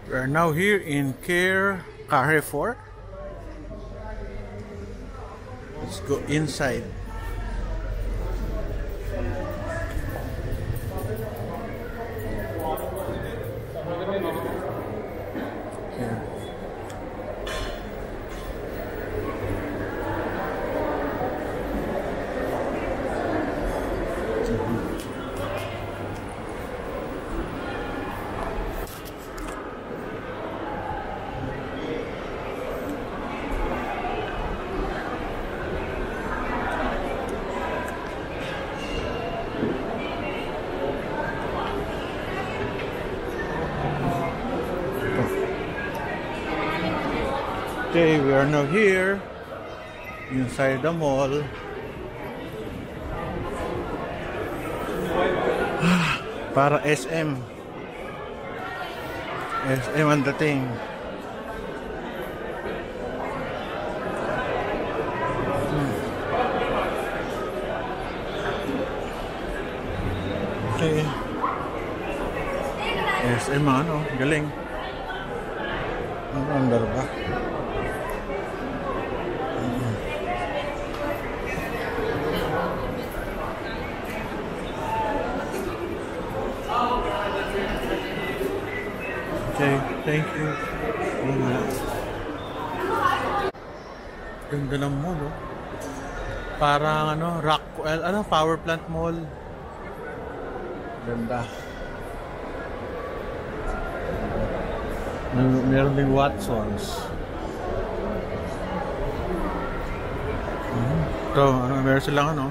We are now here in Carrefour. Let's go inside. Here. Okay, we are now here inside the mall. Para SM. SM ang dating. Okay. SM ano, galing. Ang under ba? Okay, thank you. Ganda ng mall, oh. Parang ano, Rockwell, ano, power plant mall. Ganda. Meron ding Watsons. Ito, ano, meron silang ano,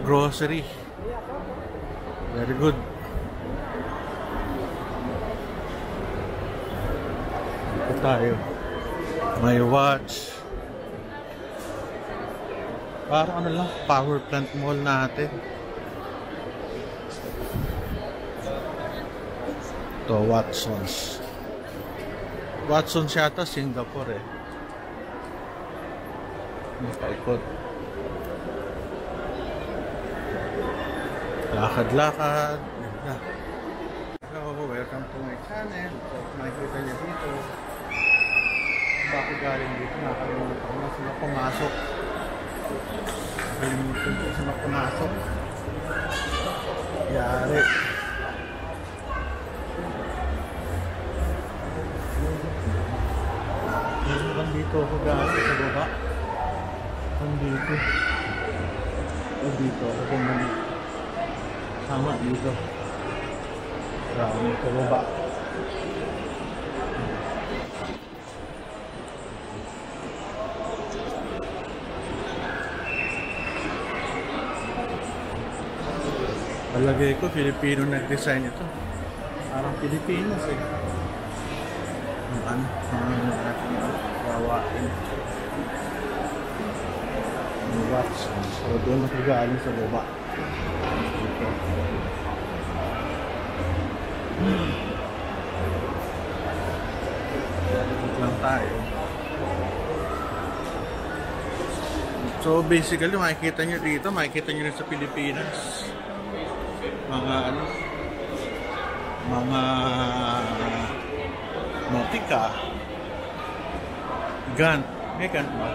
grocery. Very good. Ito tayo. May watch. Parang ano lang, power plant mall natin. Ito, Watsons. Watsons yata, Singapore eh. Nakaikot. Lakad-lakad. Ganda. Hello, welcome to my channel. So, makikita niyo dito. Bakit galing dito? Nakalimutan ko na sila pumasok. Nakalimutan ko sila pumasok. Yari. Dito ako galing sa baba. Dito. Dito ako bumalik. Sama dito. Marami sa baba. Palagay ko, Filipino nag-design ito. Parang Pilipinas eh. Ano? Gawain. Watch. So, doon nakagaling sa baba. Dito. Dito lang tayo. So, basically, makikita nyo dito, makikita nyo rin sa Pilipinas. Mga ano, mga Nautica, Gant, may Gant ba?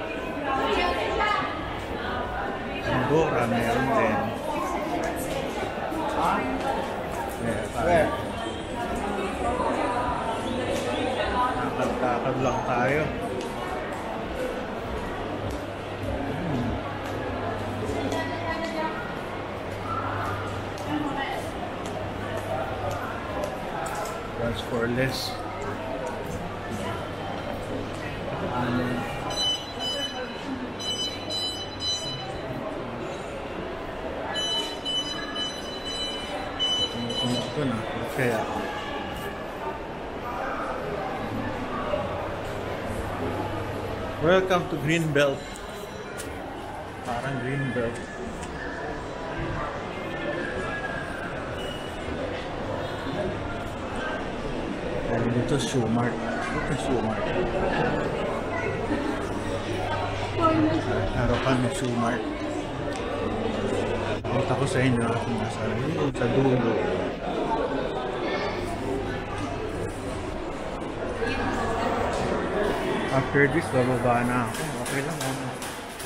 Pandora, meron din. Tayo. Nakagtakad lang tayo. That's for less. Ito na, kaya welcome to Greenbelt. Parang Greenbelt. Dito Shoemart. Ito Shoemart. Harapan ng Shoemart. Punta ko sa inyo kung nasa dulo. After this, bababa na ako. Okay lang,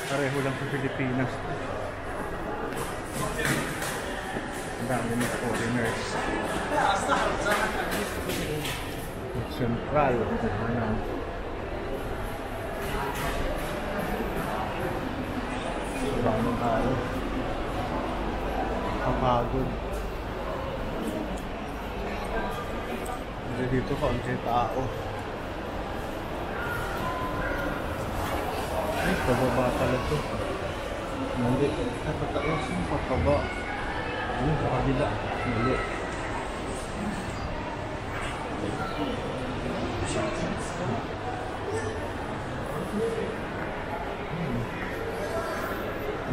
pareho lang sa Pilipinas. Ang dami ng foreigners. Central. Ano? Maraming tao. Kapagod. Kasi dito kaunti tao. Ay, pababa pala ito. Mali. Napataas yung pababa. Ayun, sa kabila. Mali.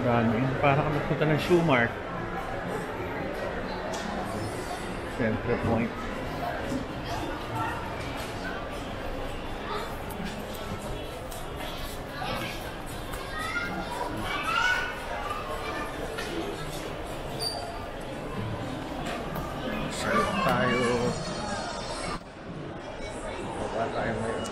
Dami. Para kami punta ng Shoe Mart. Center Point. Saan tayo? Baba tayo ngayon.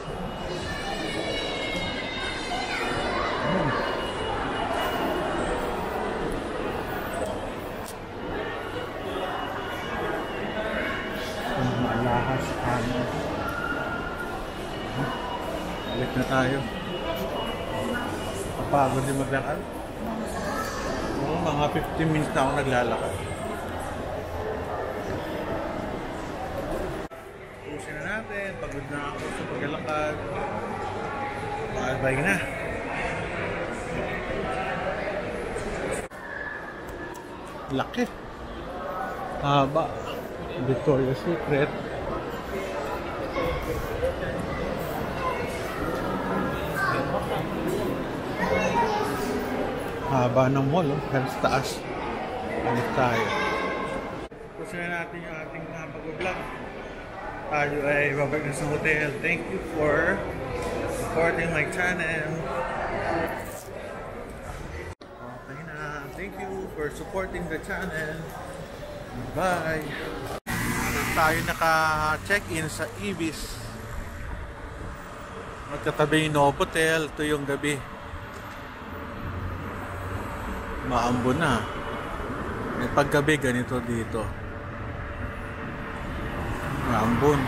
Malahas ano. Balik na tayo. Kapagod din maglakad. Mga 15 minutes na ako naglalakad. Pusin na natin. Pagod na ako sa paglalakad. Bye na. Laki. Haba. Victoria's Secret. Haba ng mall, hanggang sa taas. Balik tayo. Pusin na natin yung ating pag-vlog. Tayo ay babalik na sa hotel. Thank you for supporting my channel. Okay na. Thank you for supporting the channel. Bye! Tayo naka-check-in sa Ibis. Magkatabi yung Novotel. Ito yung gabi. Maambon na. May paggabi ganito dito. Maambon.